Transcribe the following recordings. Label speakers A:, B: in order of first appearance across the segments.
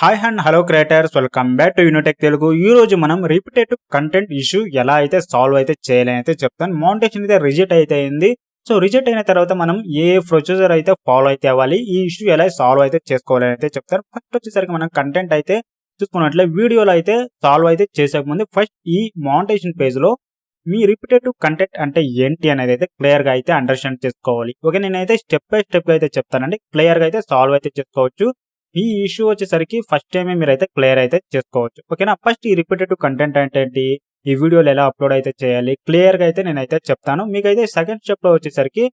A: Hi and hello creators, welcome back to Unitech Telugu. ఈ రోజు మనం రిపిటేటివ్ కంటెంట్ ఇష్యూ ఎలా అయితే సాల్వ్ అయితే చేయాలని అయితే చెప్తాను. మోనిటైజేషన్ అయితే రిజెక్ట్ అయితే అయింది. సో రిజెక్ట్ అయిన తర్వాత మనం ఏ ప్రొసీజర్ అయితే ఫాలో అయితే అవ్వాలి, ఈ ఇష్యూ ఎలా సాల్వ్ అయితే చేసుకోవాలని అయితే చెప్తాను. ఫస్ట్ వచ్చేసరికి మనం కంటెంట్ అయితే చూసుకున్నట్లే వీడియోలో అయితే సాల్వ్ అయితే చేసే ముందు ఫస్ట్ ఈ మోనిటైజేషన్ పేజ్ లో మీ రిపిటేటివ్ కంటెంట్ అంటే ఏంటి అనేది అయితే క్లియర్ గా అయితే అండర్స్టాండ్ చేసుకోవాలి. ఓకే, నేనైతే స్టెప్ బై స్టెప్ గా అయితే చెప్తానండి. క్లియర్ గా అయితే సాల్వ్ అయితే చేసుకోవచ్చు. ఈ ఇష్యూ వచ్చేసరికి ఫస్ట్ టైమే మీరైతే క్లియర్ అయితే చేసుకోవచ్చు. ఓకేనా, ఫస్ట్ ఈ రిపీటెడ్ కంటెంట్ అంటే ఏంటి, ఈ వీడియోలు ఎలా అప్లోడ్ అయితే చేయాలి క్లియర్ గా అయితే నేనైతే చెప్తాను. మీకైతే సెకండ్ స్టెప్ లో వచ్చేసరికి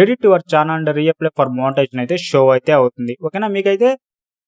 A: edit your channel and reapply for monetisation అయితే షో అయితే అవుతుంది. ఓకేనా, మీకైతే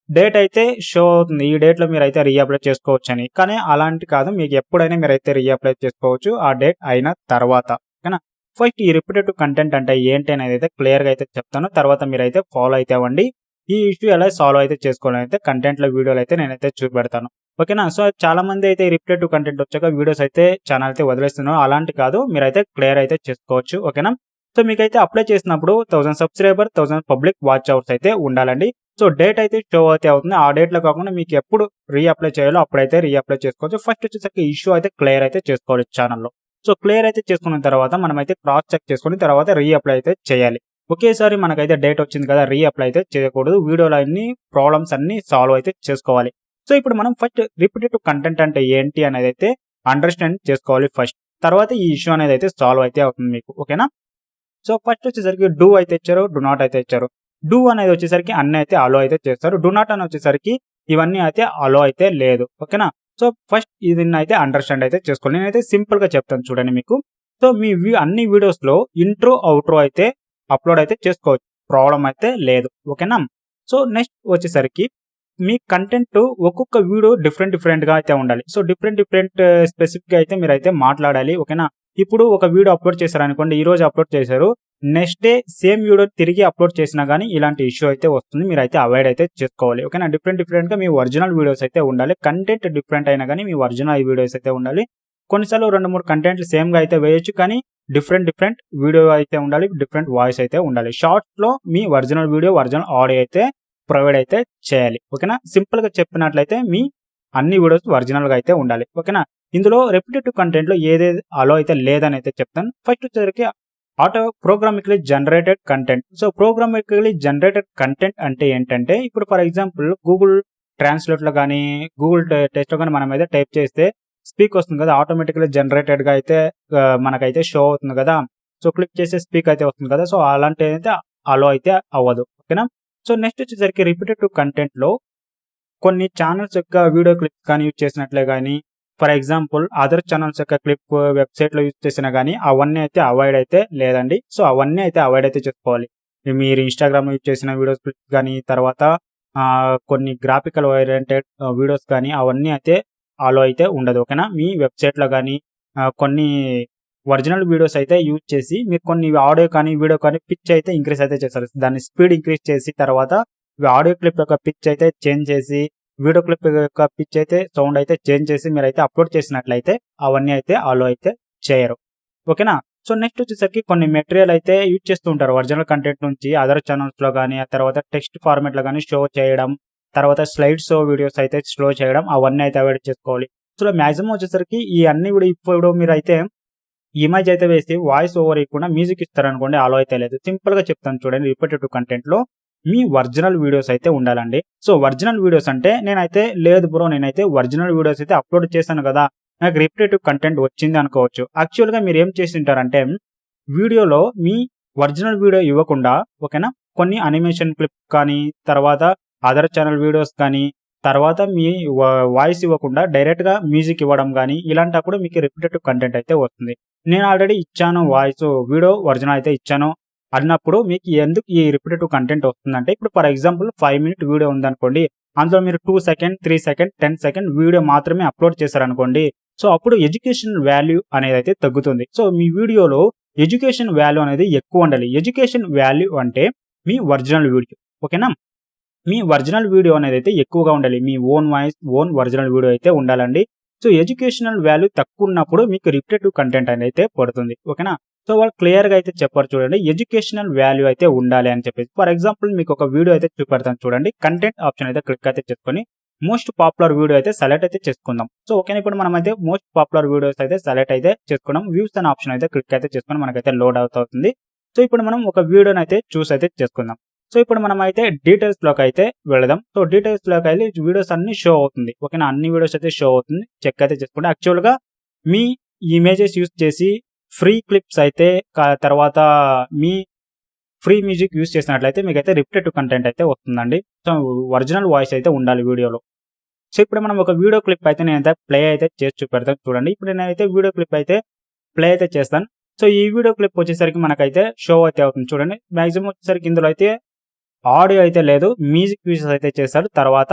A: డేట్ అయితే షో అవుతుంది, ఈ డేట్ లో మీరైతే రీఅప్లై చేసుకోవచ్చు అని. కానీ అలాంటి కాదు, మీకు ఎప్పుడైనా మీరైతే రీఅప్లై చేసుకోవచ్చు ఆ డేట్ అయిన తర్వాత. ఓకేనా, ఫస్ట్ ఈ రిపీటెడ్ కంటెంట్ అంటే ఏంటి అనేది అయితే క్లియర్ గా అయితే చెప్తాను. తర్వాత మీరైతే ఫాలో అయితే అవ్వండి. ఈ ఇష్యూ ఎలా సాల్వ్ అయితే చేసుకోవాలని అయితే కంటెంట్ లో వీడియోలు అయితే నేనైతే చూపెడతాను. ఓకేనా, సో చాలా మంది అయితే రిపీటెడ్ కంటెంట్ వచ్చాక వీడియోస్ అయితే ఛానల్ అయితే వదిలేస్తున్నారు. అలాంటి కాదు, మీరైతే క్లియర్ అయితే చేసుకోవచ్చు. ఓకేనా, సో మీకైతే అప్లై చేసినప్పుడు 1000 సబ్స్క్రైబర్ 1000 పబ్లిక్ వాచ్ అవర్స్ అయితే ఉండాలండి. సో డేట్ అయితే షో అయితే అవుతుంది. ఆ డేట్ లో కాకుండా మీకు ఎప్పుడు రీఅప్లై చేయాలో అప్పుడైతే రీఅప్లై చేసుకోవచ్చు. ఫస్ట్ వచ్చేసరికి ఇష్యూ అయితే క్లియర్ అయితే చేసుకోవాలి ఛానల్లో. సో క్లియర్ అయితే చేసుకున్న తర్వాత మనమైతే క్రాస్ చెక్ చేసుకుని తర్వాత రీఅప్లై అయితే చేయాలి. ఒకేసారి మనకైతే డేట్ వచ్చింది కదా, రీఅప్లై అయితే చేయకూడదు. వీడియోలో అన్ని ప్రాబ్లమ్స్ అన్ని సాల్వ్ అయితే చేసుకోవాలి. సో ఇప్పుడు మనం ఫస్ట్ రిపీటెడ్ కంటెంట్ అంటే ఏంటి అనేది అయితే అండర్స్టాండ్ చేసుకోవాలి ఫస్ట్. తర్వాత ఈ ఇష్యూ అనేది అయితే సాల్వ్ అయితే అవుతుంది మీకు. ఓకేనా, సో ఫస్ట్ వచ్చేసరికి డూ అయితే ఇచ్చారు, డు నాట్ అయితే ఇచ్చారు. డూ అనేది వచ్చేసరికి అన్ని అయితే అలో అయితే చేస్తారు. డు నాట్ అని వచ్చేసరికి ఇవన్నీ అయితే అలో అయితే లేదు. ఓకేనా, సో ఫస్ట్ ఇది అయితే అండర్స్టాండ్ అయితే చేసుకోవాలి. నేనైతే సింపుల్ గా చెప్తాను చూడండి మీకు. సో మీ అన్ని వీడియోస్ లో ఇంట్రో అవుట్రో అయితే అప్లోడ్ అయితే చేసుకోవచ్చు, ప్రాబ్లం అయితే లేదు. ఓకేనా, సో నెక్స్ట్ వచ్చేసరికి మీ కంటెంట్ ఒక్కొక్క వీడియో డిఫరెంట్ గా అయితే ఉండాలి. సో డిఫరెంట్ స్పెసిఫిక్ గా అయితే మీరు అయితే మాట్లాడాలి. ఓకేనా, ఇప్పుడు ఒక వీడియో అప్లోడ్ చేశారు అనుకోండి, ఈ రోజు అప్లోడ్ చేశారు, నెక్స్ట్ డే సేమ్ వీడియో తిరిగి అప్లోడ్ చేసినా కానీ ఇలాంటి ఇష్యూ అయితే వస్తుంది. మీరు అయితే అవాయిడ్ అయితే చేసుకోవాలి. ఓకేనా, డిఫరెంట్ గా మీ ఒరిజినల్ వీడియోస్ అయితే ఉండాలి. కంటెంట్ డిఫరెంట్ అయినా కానీ మీ ఒరిజినల్ వీడియోస్ అయితే ఉండాలి. కొన్నిసార్లు 2-3 కంటెంట్లు సేమ్ గా అయితే వేయొచ్చు, కానీ డిఫరెంట్ వీడియో అయితే ఉండాలి, డిఫరెంట్ వాయిస్ అయితే ఉండాలి. షార్ట్స్ లో మీ ఒరిజినల్ వీడియో ఒరిజినల్ ఆడియో అయితే ప్రొవైడ్ అయితే చేయాలి. ఓకేనా, సింపుల్ గా చెప్పినట్లయితే మీ అన్ని వీడియోస్ ఒరిజినల్ గా అయితే ఉండాలి. ఓకేనా, ఇందులో రెపిటేటివ్ కంటెంట్ లో ఏదేది అలో అయితే లేదని అయితే చెప్తాను. ఫస్ట్ వచ్చేసరికి auto programmatically generated content. So programmatically generated content అంటే ఏంటంటే, ఇప్పుడు ఫర్ ఎగ్జాంపుల్ గూగుల్ ట్రాన్స్లేట్ లో కానీ గూగుల్ టెస్ట్ లో కానీ మనం అయితే టైప్ చేస్తే స్పీక్ వస్తుంది కదా, ఆటోమేటిక్లీ జనరేటెడ్ గా అయితే మనకైతే షో అవుతుంది కదా. సో క్లిక్ చేస్తే స్పీక్ అయితే వస్తుంది కదా. సో అలాంటి అయితే అలో అయితే అవ్వదు. ఓకేనా, సో నెక్స్ట్ వచ్చేసరికి రిపీటెటివ్ కంటెంట్ లో కొన్ని ఛానల్స్ యొక్క వీడియో క్లిప్స్ కానీ యూజ్ చేసినట్లే కానీ, ఫర్ ఎగ్జాంపుల్ అదర్ ఛానల్స్ యొక్క క్లిప్ వెబ్సైట్ లో యూజ్ చేసినా కానీ అవన్నీ అయితే అవాయిడ్ అయితే లేదండి. సో అవన్నీ అయితే అవాయిడ్ అయితే చేసుకోవాలి. మీరు ఇన్స్టాగ్రామ్ యూజ్ చేసిన వీడియోస్ క్లిప్స్ కానీ, తర్వాత కొన్ని గ్రాఫికల్ ఓరియంటెడ్ వీడియోస్ కానీ అవన్నీ అయితే అలో అయితే ఉండదు. ఓకేనా, మీ వెబ్సైట్ లో కానీ కొన్ని ఒరిజినల్ వీడియోస్ అయితే యూజ్ చేసి మీరు కొన్ని ఆడియో కానీ వీడియో కానీ పిచ్ అయితే ఇంక్రీజ్ అయితే చేస్తారు. దాన్ని స్పీడ్ ఇంక్రీజ్ చేసి తర్వాత ఆడియో క్లిప్ యొక్క పిచ్ అయితే చేంజ్ చేసి వీడియో క్లిప్ యొక్క పిచ్ అయితే సౌండ్ అయితే చేంజ్ చేసి మీరు అయితే అప్లోడ్ చేసినట్లయితే అవన్నీ అయితే అలో అయితే చేయరు. ఓకేనా, సో నెక్స్ట్ వచ్చేసరికి కొన్ని మెటీరియల్ అయితే యూజ్ చేస్తూ ఉంటారు ఒరిజినల్ కంటెంట్ నుంచి అదర్ ఛానల్స్ లో కానీ, ఆ తర్వాత టెక్స్ట్ ఫార్మాట్ లో కానీ షో చేయడం, తర్వాత స్లైడ్ షో వీడియోస్ అయితే స్లో చేయడం, అవన్నీ అయితే అవాయిడ్ చేసుకోవాలి. సో మాక్సిమం వచ్చేసరికి ఈ అన్ని ఇప్పుడు మీరు అయితే ఇమేజ్ అయితే వేసి వాయిస్ ఓవర్ ఇవ్వకుండా మ్యూజిక్ ఇస్తారనుకోండి, అలో అయితే లేదు. సింపుల్ గా చెప్తాను చూడండి, రిపీటెటివ్ కంటెంట్ లో మీ ఒరిజినల్ వీడియోస్ అయితే ఉండాలండి. సో ఒరిజినల్ వీడియోస్ అంటే నేనైతే లేదు బ్రో, నేనైతే ఒరిజినల్ వీడియోస్ అయితే అప్లోడ్ చేశాను కదా, నాకు రిపీటెటివ్ కంటెంట్ వచ్చింది అనుకోవచ్చు. యాక్చువల్ గా మీరు ఏం చేసి ఉంటారంటే, వీడియోలో మీ ఒరిజినల్ వీడియో ఇవ్వకుండా, ఓకేనా, కొన్ని అనిమేషన్ క్లిప్ కానీ, తర్వాత అదర్ ఛానల్ వీడియోస్ కానీ, తర్వాత మీ వాయిస్ ఇవ్వకుండా డైరెక్ట్ గా మ్యూజిక్ ఇవ్వడం కానీ, ఇలాంటప్పుడు మీకు రిపీటెటివ్ కంటెంట్ అయితే వస్తుంది. నేను ఆల్రెడీ ఇచ్చాను వాయిస్, వీడియో ఒరిజినల్ అయితే ఇచ్చాను అన్నప్పుడు మీకు ఎందుకు ఈ రిపీటెటివ్ కంటెంట్ వస్తుందంటే, ఇప్పుడు ఫర్ ఎగ్జాంపుల్ 5 minute వీడియో ఉందనుకోండి, అందులో మీరు 2 seconds 3 seconds 10 seconds వీడియో మాత్రమే అప్లోడ్ చేశారనుకోండి, సో అప్పుడు ఎడ్యుకేషన్ వాల్యూ అనేది అయితే తగ్గుతుంది. సో మీ వీడియోలో ఎడ్యుకేషన్ వాల్యూ అనేది ఎక్కువ ఉండాలి. ఎడ్యుకేషన్ వాల్యూ అంటే మీ ఒరిజినల్ వీడియో. ఓకేనా, మీ ఒరిజినల్ వీడియో అనేది అయితే ఎక్కువగా ఉండాలి. మీ own voice own original video అయితే ఉండాలండి. సో ఎడ్యుకేషనల్ వాల్యూ తక్కువ ఉన్నప్పుడు మీకు రిపీటెటివ్ కంటెంట్ అనేది అయితే పడుతుంది. ఓకేనా, సో వాళ్ళు క్లియర్ గా అయితే చెప్పారు చూడండి, ఎడ్యుకేషనల్ వాల్యూ అయితే ఉండాలి అని చెప్పేసి. ఫర్ ఎగ్జాంపుల్ మీకు ఒక వీడియో అయితే చూపెడతాను చూడండి. కంటెంట్ ఆప్షన్ అయితే క్లిక్ అయితే చేసుకొని మోస్ట్ పాపులర్ వీడియో అయితే సెలెక్ట్ అయితే చేసుకుందాం. సో ఓకేనా, ఇప్పుడు మనమైతే మోస్ట్ పాపులర్ వీడియోస్ అయితే సెలెక్ట్ అయితే చేసుకున్నాం. వ్యూస్ అనే ఆప్షన్ అయితే క్లిక్ అయితే చేసుకుని మనకైతే లోడ్ అవుతుంది. సో ఇప్పుడు మనం ఒక వీడియోని అయితే చూస్ అయితే చేసుకుందాం. సో ఇప్పుడు మనం అయితే డీటెయిల్స్ లోకి అయితే వెళదాం. సో డీటెయిల్స్ లోకి వెళ్ళి వీడియోస్ అన్ని షో అవుతుంది. ఓకేనా, అన్ని వీడియోస్ అయితే షో అవుతుంది. చెక్ అయితే చేసుకుంటే యాక్చువల్ గా మీ ఇమేజెస్ యూస్ చేసి ఫ్రీ క్లిప్స్ అయితే తర్వాత మీ ఫ్రీ మ్యూజిక్ యూస్ చేసినట్లయితే మీకైతే రిపిటేటివ్ కంటెంట్ అయితే వస్తుందండి. సో ఒరిజినల్ వాయిస్ అయితే ఉండాలి వీడియోలో. సో ఇప్పుడు మనం ఒక వీడియో క్లిప్ అయితే నేనైతే ప్లే అయితే చేసి చూపెడతాను చూడండి. ఇప్పుడు నేనైతే వీడియో క్లిప్ అయితే ప్లే అయితే చేస్తాను. సో ఈ వీడియో క్లిప్ వచ్చేసరికి మనకైతే షో అయితే అవుతుంది చూడండి. మాక్సిమం వచ్చేసరికి ఇందులో అయితే ఆడియో అయితే లేదు, మ్యూజిక్ యూజెస్ అయితే చేస్తారు. తర్వాత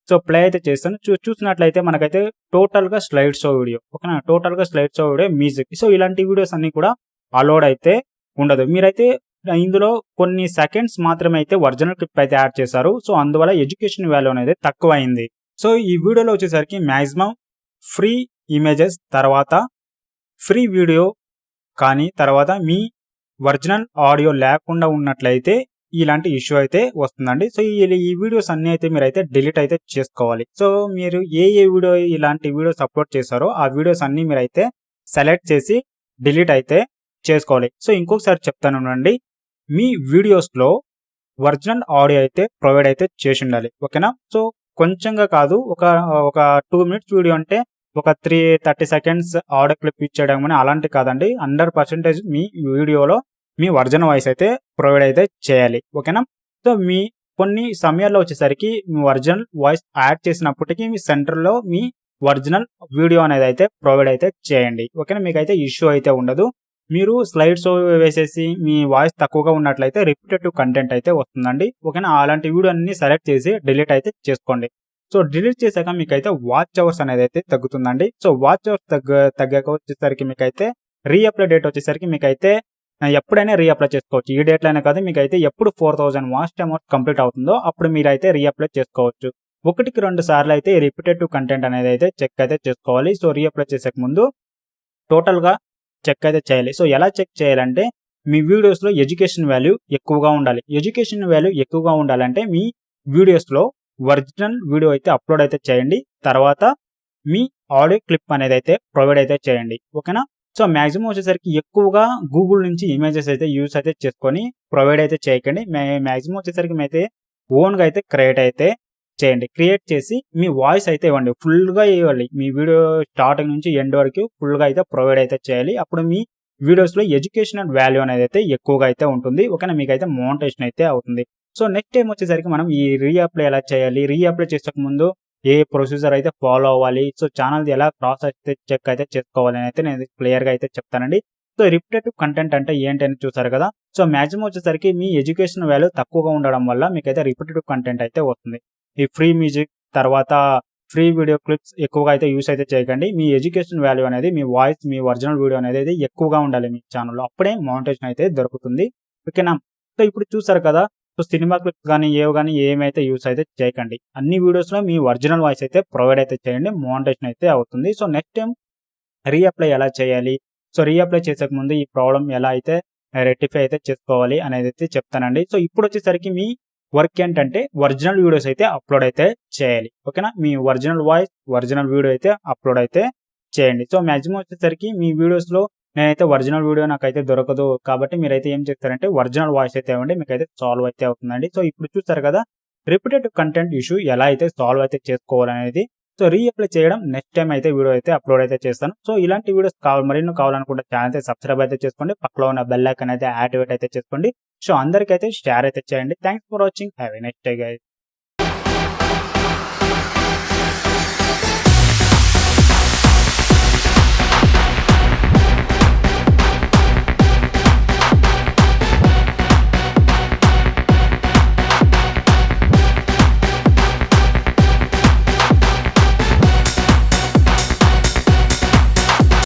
A: సో ప్లే అయితే చేస్తాను. చూసినట్లయితే మనకైతే టోటల్ గా స్లైడ్ షో వీడియో, ఓకేనా, టోటల్ గా slide show video music. So ఇలాంటి వీడియోస్ అన్ని కూడా అలోడ్ అయితే ఉండదు. మీరైతే ఇందులో కొన్ని సెకండ్స్ మాత్రమే అయితే ఒరిజినల్ క్లిప్ అయితే యాడ్ చేశారు. సో అందువల్ల ఎడ్యుకేషన్ వాల్యూ అనేది తక్కువ అయింది. సో ఈ వీడియోలో వచ్చేసరికి మాక్సిమం ఫ్రీ ఇమేజెస్, తర్వాత ఫ్రీ వీడియో కానీ తర్వాత మీ ఒరిజినల్ ఆడియో లేకుండా ఉన్నట్లయితే ఇలాంటి ఇష్యూ అయితే వస్తుందండి. సో ఈ వీడియోస్ అన్ని అయితే మీరైతే డిలీట్ అయితే చేసుకోవాలి. సో మీరు ఏ వీడియో ఇలాంటి వీడియోస్ అప్లోడ్ చేశారో ఆ వీడియోస్ అన్ని మీరైతే సెలెక్ట్ చేసి డిలీట్ అయితే చేసుకోవాలి. సో ఇంకొకసారి చెప్తాను, మీ వీడియోస్లో ఒరిజినల్ ఆడియో అయితే ప్రొవైడ్ అయితే చేసి ఉండాలి. ఓకేనా, సో కొంచెంగా కాదు, ఒక 2 minutes వీడియో అంటే ఒక 30 seconds ఆడియో క్లిప్ ఇచ్చేయడం అని అలాంటి కాదండి. 100% మీ వీడియోలో మీ ఒరిజినల్ వాయిస్ అయితే ప్రొవైడ్ అయితే చేయాలి. ఓకేనా, సో మీ కొన్ని సమయాల్లో వచ్చేసరికి మీ ఒరిజినల్ వాయిస్ యాడ్ చేసినప్పటికీ మీ సెంటర్లో మీ ఒరిజినల్ వీడియో అనేది అయితే ప్రొవైడ్ అయితే చేయండి. ఓకేనా, మీకైతే ఇష్యూ అయితే ఉండదు. మీరు స్లైడ్ షో వేసేసి మీ వాయిస్ తక్కువగా ఉన్నట్లయితే రిపిటేటివ్ కంటెంట్ అయితే వస్తుందండి. ఓకేనా, అలాంటి వీడియో అన్ని సెలెక్ట్ చేసి డిలీట్ అయితే చేసుకోండి. సో డిలీట్ చేశాక మీకైతే వాచ్ అవర్స్ అనేది అయితే తగ్గుతుందండి. సో వాచ్ అవర్స్ తగ్గాక వచ్చేసరికి మీకైతే రీఅప్లై డేట్ వచ్చేసరికి మీకైతే ఎప్పుడైనా రీఅప్లై చేసుకోవచ్చు. ఈ డేట్లో అయినా కాదు, మీకైతే ఎప్పుడు 4000 వాచ్ అవర్స్ కంప్లీట్ అవుతుందో అప్పుడు మీరైతే రీఅప్లై చేసుకోవచ్చు. 1-2 సార్లు అయితే రిపిటేటివ్ కంటెంట్ అనేది అయితే చెక్ అయితే చేసుకోవాలి. సో రీఅప్లై చేసే ముందు టోటల్ గా చెక్ అయితే చేయాలి. సో ఎలా చెక్ చేయాలంటే మీ వీడియోస్లో ఎడ్యుకేషన్ వాల్యూ ఎక్కువగా ఉండాలి. ఎడ్యుకేషన్ వాల్యూ ఎక్కువగా ఉండాలంటే మీ వీడియోస్లో ఒరిజినల్ వీడియో అయితే అప్లోడ్ అయితే చేయండి. తర్వాత మీ ఆడియో క్లిప్ అనేది అయితే ప్రొవైడ్ అయితే చేయండి. ఓకేనా, సో మాక్సిమం వచ్చేసరికి ఎక్కువగా గూగుల్ నుంచి ఇమేజెస్ అయితే యూస్ అయితే చేసుకొని ప్రొవైడ్ అయితే చేయకండి. మాక్సిమం వచ్చేసరికి అయితే ఓన్గా అయితే క్రియేట్ అయితే చేయండి. క్రియేట్ చేసి మీ వాయిస్ అయితే ఇవ్వండి, ఫుల్గా ఇవ్వాలి. మీ వీడియో స్టార్టింగ్ నుంచి ఎండ్ వరకు ఫుల్గా అయితే ప్రొవైడ్ అయితే చేయాలి. అప్పుడు మీ వీడియోస్లో ఎడ్యుకేషనల్ వాల్యూ అనేది అయితే ఎక్కువగా అయితే ఉంటుంది. ఓకేనా, మీకైతే మోనిటైజేషన్ అయితే అవుతుంది. సో నెక్స్ట్ టైం వచ్చేసరికి మనం ఈ రీఅప్లై ఎలా చేయాలి, రీఅప్లై చేసే ముందు ఏ ప్రొసీజర్ అయితే ఫాలో అవ్వాలి, సో ఛానల్ది ఎలా క్రాస్ అయితే చెక్ అయితే చేసుకోవాలి అని అయితే నేను క్లియర్గా అయితే చెప్తానండి. సో రిపిటేటివ్ కంటెంట్ అంటే ఏంటని చూసారు కదా. సో మాక్సిమం వచ్చేసరికి మీ ఎడ్యుకేషన్ వాల్యూ తక్కువగా ఉండడం వల్ల మీకైతే రిపిటేటివ్ కంటెంట్ అయితే వస్తుంది. ఈ ఫ్రీ మ్యూజిక్ తర్వాత ఫ్రీ వీడియో క్లిప్స్ ఎక్కువగా అయితే యూస్ అయితే చేయకండి. మీ ఎడ్యుకేషన్ వాల్యూ అనేది మీ వాయిస్, మీ ఒరిజినల్ వీడియో అనేది ఎక్కువగా ఉండాలి మీ ఛానల్లో, అప్పుడే మోనిటైజేషన్ అయితే దొరుకుతుంది. ఓకేనా, సో ఇప్పుడు చూసారు కదా. సో సినిమా క్లిప్స్ కానీ ఏమైతే యూస్ అయితే చేయకండి. అన్ని వీడియోస్లో మీ ఒరిజినల్ వాయిస్ అయితే ప్రొవైడ్ అయితే చేయండి, మోనిటైజేషన్ అయితే అవుతుంది. సో నెక్స్ట్ టైం రీఅప్లై ఎలా చేయాలి, సో రీఅప్లై చేసే ముందు ఈ ప్రాబ్లం ఎలా అయితే రెక్టిఫై అయితే చేసుకోవాలి అనేది అయితే చెప్తానండి. సో ఇప్పుడు వచ్చేసరికి మీ వర్క్ ఏంటంటే ఒరిజినల్ వీడియోస్ అయితే అప్లోడ్ అయితే చేయాలి. ఓకేనా, మీ ఒరిజినల్ వాయిస్, ఒరిజినల్ వీడియో అయితే అప్లోడ్ అయితే చేయండి. సో మాక్సిమం వచ్చేసరికి మీ వీడియోస్లో నేనైతే ఒరిజినల్ వీడియో నాకైతే దొరకదు కాబట్టి మీరైతే ఏం చేస్తారంటే ఒరిజినల్ వాయిస్ అయితే ఇవ్వండి, మీకైతే సాల్వ్ అయితే అవుతుందండి. సో ఇప్పుడు చూస్తారు కదా రిపిటేటివ్ కంటెంట్ ఇష్యూ ఎలా అయితే సాల్వ్ అయితే చేసుకోవాలనేది. సో రీఅప్లై చేయడం నెక్స్ట్ టైం అయితే వీడియో అయితే అప్లోడ్ అయితే చేస్తాను. సో ఇలాంటి వీడియోస్ మరిన్ని కావాలనుకుంటే ఛానల్ అయితే సబ్స్క్రైబ్ అయితే చేసుకోండి, పక్కలో ఉన్న బెల్ ఐకాన్ అయితే యాక్టివేట్ అయితే చేసుకోండి. సో అందరికైతే షేర్ అయితే చేయండి. Thanks for watching, have a nice day guys.